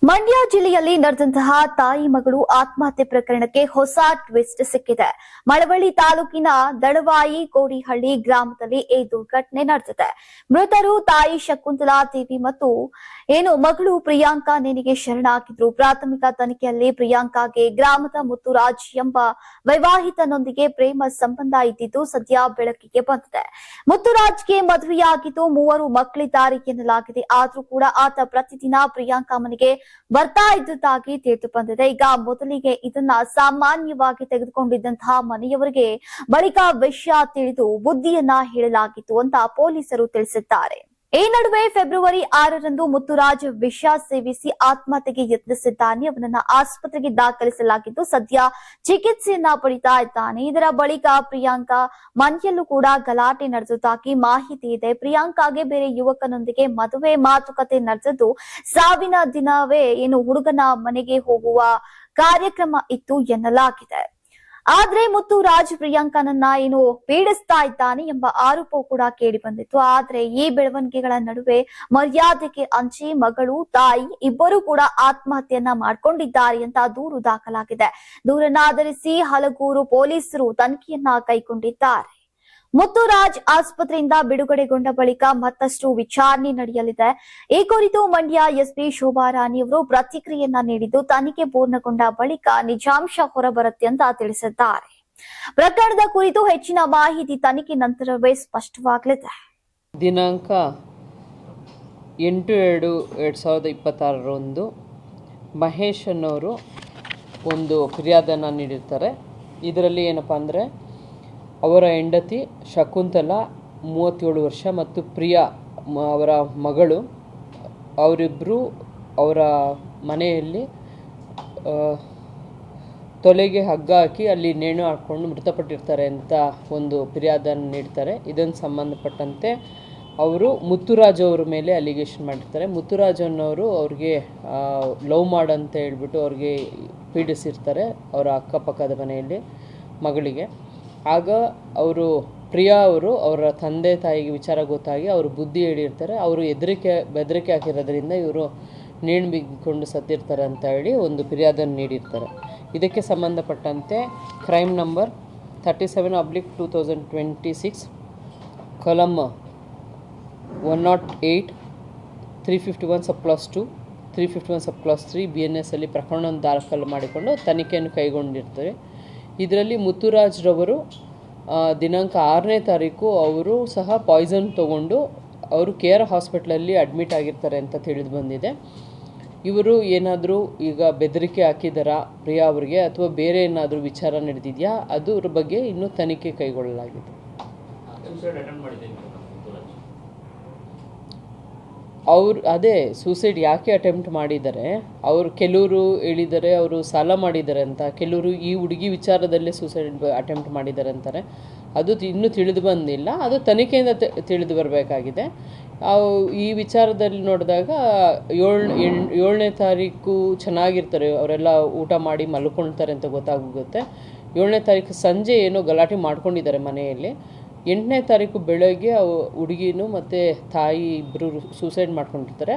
ಮಂಡ್ಯ ಜಿಲ್ಲೆಯಲ್ಲಿ ನಡೆದಂತಹ ತಾಯಿ ಮಗಳು ಆತ್ಮಹತ್ಯೆ ಪ್ರಕರಣಕ್ಕೆ ಹೊಸ ಟ್ವಿಸ್ಟ್ ಸಿಕ್ಕಿದೆ. ಮಳವಳ್ಳಿ ತಾಲೂಕಿನ ದಳವಾಯಿ ಕೋಡಿಹಳ್ಳಿ ಗ್ರಾಮದಲ್ಲಿ ಈ ದುರ್ಘಟನೆ ನಡೆದಿದೆ. ಮೃತರು ತಾಯಿ ಶಕುಂತಲಾ ದೇವಿ ಮತ್ತು ಮಗಳು ಪ್ರಿಯಾಂಕಾ ನೇಣಿಗೆ ಶರಣಾಗಿದ್ರು. ಪ್ರಾಥಮಿಕ ತನಿಖೆಯಲ್ಲಿ ಪ್ರಿಯಾಂಕಾಗೆ ಗ್ರಾಮದ ಮುತ್ತುರಾಜ್ ಎಂಬ ವೈವಾಹಿತನೊಂದಿಗೆ ಪ್ರೇಮ ಸಂಬಂಧ ಇದ್ದಿದ್ದು ಸದ್ಯ ಬೆಳಕಿಗೆ ಬಂದಿದೆ. ಮುತ್ತುರಾಜ್ಗೆ ಮದುವೆಯಾಗಿದ್ದು 3 ಮಕ್ಕಳಿದ್ದಾರೆ ಎನ್ನಲಾಗಿದೆ. ಆದರೂ ಕೂಡ ಆತ ಪ್ರತಿದಿನ ಪ್ರಿಯಾಂಕಾ ಮನೆಗೆ ಬರ್ತಾ ಇದ್ದುದಾಗಿ ತಿಳಿದು ಬಂದಿದೆ. ಈಗ ಮೊದಲಿಗೆ ಇದನ್ನ ಸಾಮಾನ್ಯವಾಗಿ ತೆಗೆದುಕೊಂಡಿದ್ದಂತಹ ಮನೆಯವರಿಗೆ ಬಳಿಕ ವಿಷಯ ತಿಳಿದು ಬುದ್ಧಿಯನ್ನ ಹೇಳಲಾಗಿತ್ತು ಅಂತ ಪೊಲೀಸರು ತಿಳಿಸಿದ್ದಾರೆ. ಈ ನಡುವೆ ಫೆಬ್ರವರಿ 6ರಂದು ಮುತ್ತುರಾಜ್ ವಿಷ ಸೇವಿಸಿ ಆತ್ಮಹತ್ಯೆಗೆ ಯತ್ನಿಸಿದ್ದಾನೆ. ಅವನನ್ನ ಆಸ್ಪತ್ರೆಗೆ ದಾಖಲಿಸಲಾಗಿದ್ದು ಸದ್ಯ ಚಿಕಿತ್ಸೆಯನ್ನ ಪಡಿತಾ ಇದ್ದಾನೆ. ಇದರ ಬಳಿಕ ಪ್ರಿಯಾಂಕಾ ಮನೆಯಲ್ಲೂ ಕೂಡ ಗಲಾಟೆ ನಡೆದುದಾಗಿ ಮಾಹಿತಿ ಇದೆ. ಪ್ರಿಯಾಂಕಾಗೆ ಬೇರೆ ಯುವಕನೊಂದಿಗೆ ಮದುವೆ ಮಾತುಕತೆ ನಡೆದಿದ್ದು ಸಾವಿನ ದಿನವೇ ಹುಡುಗನ ಮನೆಗೆ ಹೋಗುವ ಕಾರ್ಯಕ್ರಮ ಇತ್ತು ಎನ್ನಲಾಗಿದೆ. ಆದ್ರೆ ಮುತ್ತುರಾಜ್ ಪ್ರಿಯಾಂಕನನ್ನ ಪೀಡಿಸ್ತಾ ಇದ್ದಾನೆ ಎಂಬ ಆರೋಪ ಕೂಡ ಕೇಳಿ ಬಂದಿತ್ತು. ಆದ್ರೆ ಈ ಬೆಳವಣಿಗೆಗಳ ನಡುವೆ ಮರ್ಯಾದೆಗೆ ಅಂಚಿ ಮಗಳು ತಾಯಿ ಇಬ್ಬರು ಕೂಡ ಆತ್ಮಹತ್ಯೆಯನ್ನ ಮಾಡಿಕೊಂಡಿದ್ದಾರೆ ಅಂತ ದೂರು ದಾಖಲಾಗಿದೆ. ದೂರನ್ನ ಆಧರಿಸಿ ಹಲಗೂರು ಪೊಲೀಸರು ತನಿಖೆಯನ್ನ ಕೈಗೊಂಡಿದ್ದಾರೆ. ಮುತ್ತುರಾಜ್ ಆಸ್ಪತ್ರೆಯಿಂದ ಬಿಡುಗಡೆಗೊಂಡ ಬಳಿಕ ಮತ್ತಷ್ಟು ವಿಚಾರಣೆ ನಡೆಯಲಿದೆ. ಈ ಕುರಿತು ಮಂಡ್ಯ ಎಸ್ಪಿ ಶೋಭಾ ರಾಣಿ ಅವರು ಪ್ರತಿಕ್ರಿಯೆಯನ್ನ ನೀಡಿದ್ದು ತನಿಖೆ ಪೂರ್ಣಗೊಂಡ ಬಳಿಕ ನಿಜಾಂಶ ಹೊರಬರುತ್ತೆ ಅಂತ ತಿಳಿಸಿದ್ದಾರೆ. ಪ್ರಕರಣದ ಕುರಿತು ಹೆಚ್ಚಿನ ಮಾಹಿತಿ ತನಿಖೆ ನಂತರವೇ ಸ್ಪಷ್ಟವಾಗಲಿದೆ. ದಿನಾಂಕ 8/2/2026 ಮಹೇಶ್ ಅನ್ನೋರು ಒಂದು ಫಿರ್ಯಾದನ್ನು ನೀಡಿರ್ತಾರೆ. ಇದರಲ್ಲಿ ಏನಪ್ಪಾ ಅಂದರೆ ಅವರ ಹೆಂಡತಿ ಶಕುಂತಲಾ 37 ವರ್ಷ ಮತ್ತು ಪ್ರಿಯಾ ಅವರ ಮಗಳು ಅವರಿಬ್ಬರು ಅವರ ಮನೆಯಲ್ಲಿ ತೊಲೆಗೆ ಹಗ್ಗ ಹಾಕಿ ಅಲ್ಲಿ ನೇಣು ಹಾಕ್ಕೊಂಡು ಮೃತಪಟ್ಟಿರ್ತಾರೆ ಅಂತ ಒಂದು ಫಿರ್ಯಾದನ್ನು ನೀಡ್ತಾರೆ. ಇದನ್ನು ಸಂಬಂಧಪಟ್ಟಂತೆ ಅವರು ಮುತ್ತುರಾಜ್ ಅವ್ರ ಮೇಲೆ ಅಲಿಗೇಷನ್ ಮಾಡಿರ್ತಾರೆ. ಮುತ್ತುರಾಜ್ ಅನ್ನೋರು ಅವ್ರಿಗೆ ಲವ್ ಮಾಡಂತ ಹೇಳ್ಬಿಟ್ಟು ಅವ್ರಿಗೆ ಪೀಡಿಸಿರ್ತಾರೆ ಅವರ ಅಕ್ಕಪಕ್ಕದ ಮನೆಯಲ್ಲಿ ಮಗಳಿಗೆ. ಆಗ ಅವರು ಪ್ರಿಯಾ ಅವರು ಅವರ ತಂದೆ ತಾಯಿಗೆ ವಿಚಾರ ಗೊತ್ತಾಗಿ ಅವರು ಬುದ್ಧಿ ಹೇಳಿರ್ತಾರೆ. ಅವರು ಬೆದರಿಕೆ ಹಾಕಿರೋದ್ರಿಂದ ಇವರು ನೇಣು ಬಿಗಿಕೊಂಡು ಸತ್ತಿರ್ತಾರೆ ಅಂತ ಹೇಳಿ ಒಂದು ಫಿರ್ಯಾದನ್ನು ನೀಡಿರ್ತಾರೆ. ಇದಕ್ಕೆ ಸಂಬಂಧಪಟ್ಟಂತೆ ಕ್ರೈಮ್ ನಂಬರ್ 37/2026 ಕಾಲಮ್ 108 351 ಸಬ್-2 351 ಸಬ್-3 BNS ಅಲ್ಲಿ ಪ್ರಕರಣವನ್ನು ದಾಖಲು ಮಾಡಿಕೊಂಡು ತನಿಖೆಯನ್ನು ಕೈಗೊಂಡಿರ್ತಾರೆ. ಇದರಲ್ಲಿ ಮುತ್ತುರಾಜ್ರವರು ದಿನಾಂಕ 6ನೇ ತಾರೀಕು ಅವರು ಸಹ ಪಾಯ್ಸನ್ ತೊಗೊಂಡು ಅವರು KR ಹಾಸ್ಪಿಟ್ಲಲ್ಲಿ ಅಡ್ಮಿಟ್ ಆಗಿರ್ತಾರೆ ಅಂತ ತಿಳಿದು ಬಂದಿದೆ. ಇವರು ಏನಾದರೂ ಈಗ ಬೆದರಿಕೆ ಹಾಕಿದಾರಾ ಪ್ರಿಯಾ ಅವರಿಗೆ ಅಥವಾ ಬೇರೆ ಏನಾದರೂ ವಿಚಾರ ನಡೆದಿದೆಯಾ ಅದ್ರ ಬಗ್ಗೆ ಇನ್ನೂ ತನಿಖೆ ಕೈಗೊಳ್ಳಲಾಗಿದೆ. ಅವರು ಅದೇ ಸೂಸೈಡ್ ಯಾಕೆ ಅಟೆಂಪ್ಟ್ ಮಾಡಿದ್ದಾರೆ, ಅವರು ಕೆಲವರು ಹೇಳಿದ್ದಾರೆ ಅವರು ಸಾಲ ಮಾಡಿದ್ದಾರೆ ಅಂತ, ಕೆಲವರು ಈ ಹುಡುಗಿ ವಿಚಾರದಲ್ಲೇ ಸೂಸೈಡ್ ಅಟೆಂಪ್ಟ್ ಮಾಡಿದ್ದಾರೆ ಅಂತಾರೆ. ಅದು ಇನ್ನೂ ತಿಳಿದು ಬಂದಿಲ್ಲ, ಅದು ತನಿಖೆಯಿಂದ ತಿಳಿದು ಬರಬೇಕಾಗಿದೆ. ಈ ವಿಚಾರದಲ್ಲಿ ನೋಡಿದಾಗ 7ನೇ ತಾರೀಕು ಚೆನ್ನಾಗಿರ್ತಾರೆ, ಅವರೆಲ್ಲ ಊಟ ಮಾಡಿ ಮಲ್ಕೊಳ್ತಾರೆ ಅಂತ ಗೊತ್ತಾಗುತ್ತೆ. 7ನೇ ತಾರೀಕು ಸಂಜೆ ಏನೋ ಗಲಾಟೆ ಮಾಡ್ಕೊಂಡಿದ್ದಾರೆ ಮನೆಯಲ್ಲಿ. 8ನೇ ತಾರೀಕು ಬೆಳಗ್ಗೆ ಹುಡುಗಿನೂ ಮತ್ತು ತಾಯಿ ಇಬ್ಬರು ಸೂಸೈಡ್ ಮಾಡ್ಕೊಂಡಿರ್ತಾರೆ.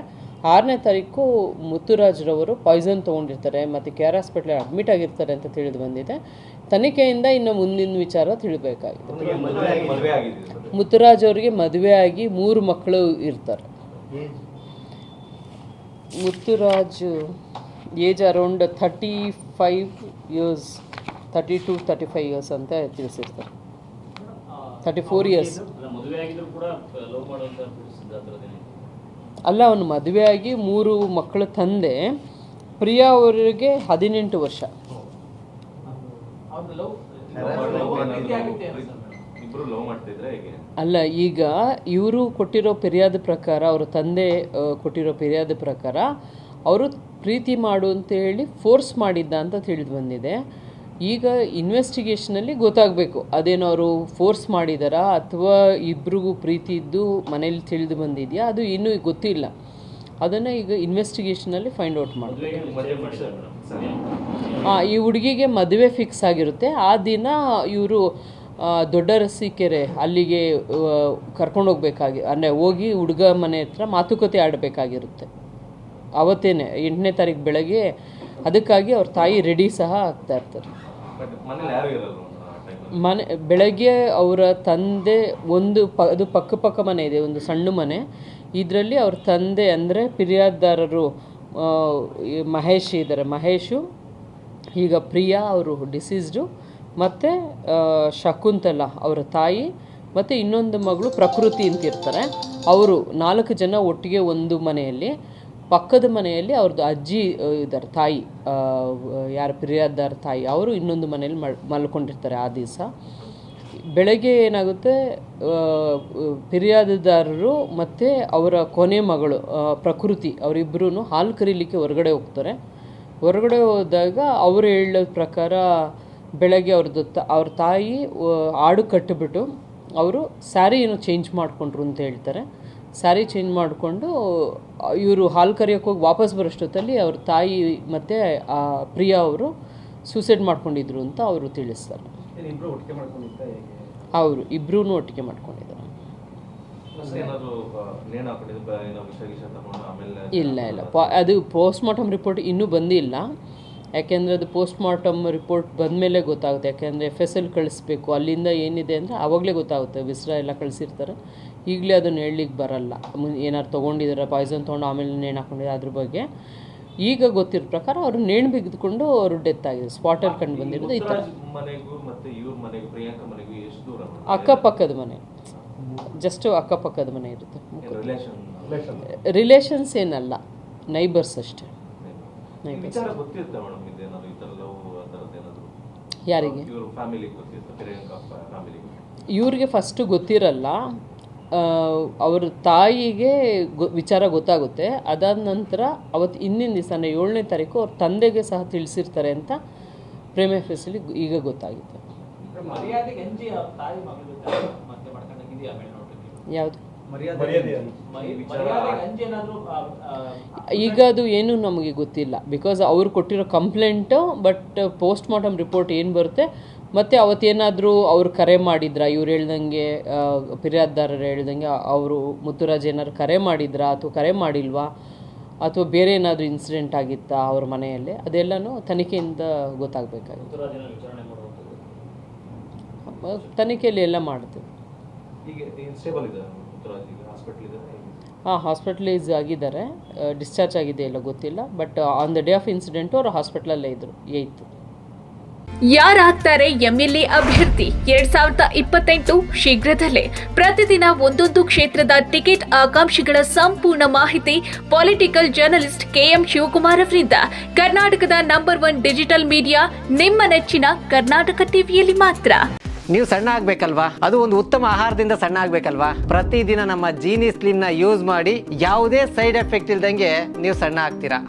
6ನೇ ತಾರೀಕು ಮುತ್ತುರಾಜ್ರವರು ಪಾಯ್ಸನ್ ತೊಗೊಂಡಿರ್ತಾರೆ ಮತ್ತು KR ಹಾಸ್ಪಿಟ್ಲಲ್ಲಿ ಅಡ್ಮಿಟ್ ಆಗಿರ್ತಾರೆ ಅಂತ ತಿಳಿದು ಬಂದಿದೆ. ತನಿಖೆಯಿಂದ ಇನ್ನು ಮುಂದಿನ ವಿಚಾರ ತಿಳಿಬೇಕಾಗಿದೆ. ಮುತ್ತುರಾಜ್ ಅವರಿಗೆ ಮದುವೆ ಆಗಿ 3 ಮಕ್ಕಳು ಇರ್ತಾರೆ. Muthuraj age around 35 years 32-35 years ಅಂತ ತಿಳಿಸಿರ್ತಾರೆ. 34 ಇಯರ್ಸ್ ಅಲ್ಲ, ಅವನು ಮದುವೆಯಾಗಿ 3 ಮಕ್ಕಳ ತಂದೆ. ಪ್ರಿಯಾ ಅವರಿಗೆ 18 ವರ್ಷ. ಅಲ್ಲ, ಈಗ ಇವರು ಕೊಟ್ಟಿರೋ ಫಿರ್ಯಾದ ಪ್ರಕಾರ, ಅವರ ತಂದೆ ಕೊಟ್ಟಿರೋ ಫಿರ್ಯಾದ ಪ್ರಕಾರ ಅವರು ಪ್ರೀತಿ ಮಾಡು ಅಂತ ಹೇಳಿ ಫೋರ್ಸ್ ಮಾಡಿದ್ದ ಅಂತ ತಿಳಿದು ಬಂದಿದೆ. ಈಗ ಇನ್ವೆಸ್ಟಿಗೇಷನಲ್ಲಿ ಗೊತ್ತಾಗಬೇಕು ಅದೇನೋ ಅವರು ಫೋರ್ಸ್ ಮಾಡಿದಾರಾ ಅಥವಾ ಇಬ್ರಿಗೂ ಪ್ರೀತಿ ಇದ್ದು ಮನೇಲಿ ತಿಳಿದು ಬಂದಿದೆಯಾ, ಅದು ಇನ್ನೂ ಗೊತ್ತಿಲ್ಲ. ಅದನ್ನು ಈಗ ಇನ್ವೆಸ್ಟಿಗೇಷನಲ್ಲಿ ಫೈಂಡ್ ಔಟ್ ಮಾಡಬೇಕು. ಈ ಹುಡುಗಿಗೆ ಮದುವೆ ಫಿಕ್ಸ್ ಆಗಿರುತ್ತೆ. ಆ ದಿನ ಇವರು ದೊಡ್ಡ ರಸೀಕೆರೆ ಅಲ್ಲಿಗೆ ಕರ್ಕೊಂಡೋಗ್ಬೇಕಾಗಿ, ಅಂದರೆ ಹೋಗಿ ಹುಡುಗ ಮನೆ ಹತ್ರ ಮಾತುಕತೆ ಆಡಬೇಕಾಗಿರುತ್ತೆ. ಅವತ್ತೇನೆ 8ನೇ ತಾರೀಕು ಬೆಳಗ್ಗೆ. ಅದಕ್ಕಾಗಿ ಅವ್ರ ತಾಯಿ ರೆಡಿ ಸಹ ಆಗ್ತಾ ಇರ್ತಾರೆ. ಬೆಳಗ್ಗೆ ಅವರ ತಂದೆ ಅದು ಪಕ್ಕ ಮನೆ ಇದೆ, ಒಂದು ಸಣ್ಣ ಮನೆ. ಇದರಲ್ಲಿ ಅವ್ರ ತಂದೆ ಅಂದರೆ ಫಿರ್ಯಾದಿದಾರರು ಮಹೇಶ್ ಇದ್ದಾರೆ. ಮಹೇಶು, ಈಗ ಪ್ರಿಯಾ ಅವರು ಡಿಸೀಸ್ಡು, ಮತ್ತು ಶಕುಂತಲ ಅವರ ತಾಯಿ, ಮತ್ತು ಇನ್ನೊಂದು ಮಗಳು ಪ್ರಕೃತಿ ಅಂತಿರ್ತಾರೆ. ಅವರು 4 ಜನ ಒಟ್ಟಿಗೆ ಒಂದು ಮನೆಯಲ್ಲಿ. ಪಕ್ಕದ ಮನೆಯಲ್ಲಿ ಅವ್ರದ್ದು ಅಜ್ಜಿ ಇದ್ದಾರೆ, ತಾಯಿ, ಯಾರು ಫಿರ್ಯಾದಿದಾರ ತಾಯಿ, ಅವರು ಇನ್ನೊಂದು ಮನೆಯಲ್ಲಿ ಮಲ್ಕೊಂಡಿರ್ತಾರೆ. ಆ ದಿವಸ ಬೆಳಗ್ಗೆ ಏನಾಗುತ್ತೆ, ಫಿರ್ಯಾದಿದಾರರು ಮತ್ತು ಅವರ ಕೊನೆ ಮಗಳು ಪ್ರಕೃತಿ ಅವರಿಬ್ಬರೂ ಹಾಲು ಕರೀಲಿಕ್ಕೆ ಹೊರಗಡೆ ಹೋಗ್ತಾರೆ. ಹೊರಗಡೆ ಹೋದಾಗ ಅವರು ಹೇಳೋ ಪ್ರಕಾರ ಬೆಳಗ್ಗೆ ಅವ್ರ ತಾಯಿ ಆಡು ಕಟ್ಟಿಬಿಟ್ಟು ಅವರು ಸ್ಯಾರಿ ಏನೋ ಚೇಂಜ್ ಮಾಡಿಕೊಂಡ್ರು ಅಂತ ಹೇಳ್ತಾರೆ. ಸ್ಯಾರಿ ಚೇಂಜ್ ಮಾಡಿಕೊಂಡು ಇವರು ಹಾಲು ಕರಿಯೋಕ್ಕೆ ಹೋಗಿ ವಾಪಸ್ ಬರೋಷ್ಟೊತ್ತಲ್ಲಿ ಅವ್ರ ತಾಯಿ ಮತ್ತು ಪ್ರಿಯಾ ಅವರು ಸೂಸೈಡ್ ಮಾಡ್ಕೊಂಡಿದ್ರು ಅಂತ ಅವರು ತಿಳಿಸ್ತಾರೆ. ಅವರು ಇಬ್ಬರೂ ಒಟ್ಟಿಗೆ ಮಾಡ್ಕೊಂಡಿದ್ದಾರೆ. ಇಲ್ಲ ಅದು ಪೋಸ್ಟ್ಮಾರ್ಟಮ್ ರಿಪೋರ್ಟ್ ಇನ್ನೂ ಬಂದಿಲ್ಲ. ಯಾಕೆಂದರೆ ಅದು ಪೋಸ್ಟ್ಮಾರ್ಟಮ್ ರಿಪೋರ್ಟ್ ಬಂದಮೇಲೆ ಗೊತ್ತಾಗುತ್ತೆ. ಯಾಕೆಂದರೆ FSL ಕಳಿಸ್ಬೇಕು, ಅಲ್ಲಿಂದ ಏನಿದೆ ಅಂದರೆ ಆವಾಗಲೇ ಗೊತ್ತಾಗುತ್ತೆ. ವಿಸ್ರ ಎಲ್ಲ ಕಳಿಸಿರ್ತಾರೆ. ಈಗಲೇ ಅದನ್ನು ಹೇಳಲಿಕ್ಕೆ ಬರಲ್ಲ. ಏನಾದ್ರು ತೊಗೊಂಡಿದ್ದಾರೆ, ಪಾಯ್ಸನ್ ತೊಗೊಂಡು ಆಮೇಲೆ ನೇಣು ಹಾಕೊಂಡಿದ್ದಾರೆ, ಅದ್ರ ಬಗ್ಗೆ ಈಗ ಗೊತ್ತಿರೋ ಪ್ರಕಾರ ಅವರು ನೇಣು ಬಿಗಿದುಕೊಂಡು ಅವರು ಡೆತ್ ಆಗಿದೆ. ಸ್ಪಾಟಲ್ಲಿ ಕಂಡು ಬಂದಿರೋದು ಈ ಥರ. ಅಕ್ಕಪಕ್ಕದ ಮನೆ, ಜಸ್ಟ್ ಅಕ್ಕಪಕ್ಕದ ಮನೆ ಇರುತ್ತೆ. ರಿಲೇಷನ್ಸ್ ಏನಲ್ಲ, ನೈಬರ್ಸ್ ಅಷ್ಟೇ. ಯಾರಿಗೆ? ಇವ್ರಿಗೆ ಫಸ್ಟು ಗೊತ್ತಿರಲ್ಲ. ಅವ್ರ ತಾಯಿಗೆ ವಿಚಾರ ಗೊತ್ತಾಗುತ್ತೆ. ಅದಾದ ನಂತರ ಅವತ್ತು ಹಿಂದಿನ ದಿವಸ 7ನೇ ತಾರೀಕು ಅವ್ರ ತಂದೆಗೆ ಸಹ ತಿಳಿಸಿರ್ತಾರೆ ಅಂತ ಪ್ರೇಮ FSL ಈಗ ಗೊತ್ತಾಗುತ್ತೆ. ಯಾವುದು ಈಗ ಅದು ಏನು ನಮಗೆ ಗೊತ್ತಿಲ್ಲ. ಬಿಕಾಸ್ ಅವ್ರು ಕೊಟ್ಟಿರೋ ಕಂಪ್ಲೇಂಟು, ಬಟ್ ಪೋಸ್ಟ್ಮಾರ್ಟಮ್ ರಿಪೋರ್ಟ್ ಏನು ಬರುತ್ತೆ, ಮತ್ತು ಅವತ್ತೇನಾದರೂ ಅವ್ರು ಕರೆ ಮಾಡಿದ್ರಾ, ಇವ್ರು ಹೇಳ್ದಂಗೆ ಫಿರ್ಯಾದಿದಾರರು ಹೇಳ್ದಂಗೆ ಅವರು ಮುತ್ತುರಾಜ್ ಏನಾದ್ರು ಕರೆ ಮಾಡಿದ್ರಾ ಅಥವಾ ಕರೆ ಮಾಡಿಲ್ವಾ, ಅಥವಾ ಬೇರೆ ಏನಾದರೂ ಇನ್ಸಿಡೆಂಟ್ ಆಗಿತ್ತಾ ಅವ್ರ ಮನೆಯಲ್ಲಿ, ಅದೆಲ್ಲನೂ ತನಿಖೆಯಿಂದ ಗೊತ್ತಾಗಬೇಕಾಗುತ್ತೆ. ತನಿಖೆಯಲ್ಲಿ ಎಲ್ಲ ಮಾಡ್ತೀವಿ. ಹಾಸ್ಪಿಟಲೈಸ್ ಆಗಿದ್ದಾರೆ, ಡಿಸ್ಚಾರ್ಜ್ ಆಗಿದೆ ಎಲ್ಲ ಗೊತ್ತಿಲ್ಲ. But on the day of incident ಅವರು ಹಾಸ್ಪಿಟಲಲ್ಲೇ ಇದ್ರು. 8 ಯಾರಾಗ್ತಾರೆ MLA ಅಭ್ಯರ್ಥಿ 2028 ಶೀಘ್ರದಲ್ಲೇ. ಪ್ರತಿದಿನ ಒಂದೊಂದು ಕ್ಷೇತ್ರದ ಟಿಕೆಟ್ ಆಕಾಂಕ್ಷಿಗಳ ಸಂಪೂರ್ಣ ಮಾಹಿತಿ ಪೊಲಿಟಿಕಲ್ ಜರ್ನಲಿಸ್ಟ್ KM ಶಿವಕುಮಾರ್ ಅವರಿಂದ. ಕರ್ನಾಟಕದ ನಂಬರ್ 1 ಡಿಜಿಟಲ್ ಮೀಡಿಯಾ ನಿಮ್ಮ ನೆಚ್ಚಿನ ಕರ್ನಾಟಕ ಟಿವಿಯಲ್ಲಿ ಮಾತ್ರ. ನೀವು ಸಣ್ಣ ಆಗ್ಬೇಕಲ್ವಾ? ಅದು ಒಂದು ಉತ್ತಮ ಆಹಾರದಿಂದ ಸಣ್ಣ ಆಗ್ಬೇಕಲ್ವಾ? ಪ್ರತಿದಿನ ನಮ್ಮ ಜೀನಿ ಸ್ಲಿಮ್ ನ ಯೂಸ್ ಮಾಡಿ ಯಾವುದೇ ಸೈಡ್ ಎಫೆಕ್ಟ್ ಇಲ್ದಂಗೆ ನೀವು ಸಣ್ಣ ಆಗ್ತೀರಾ.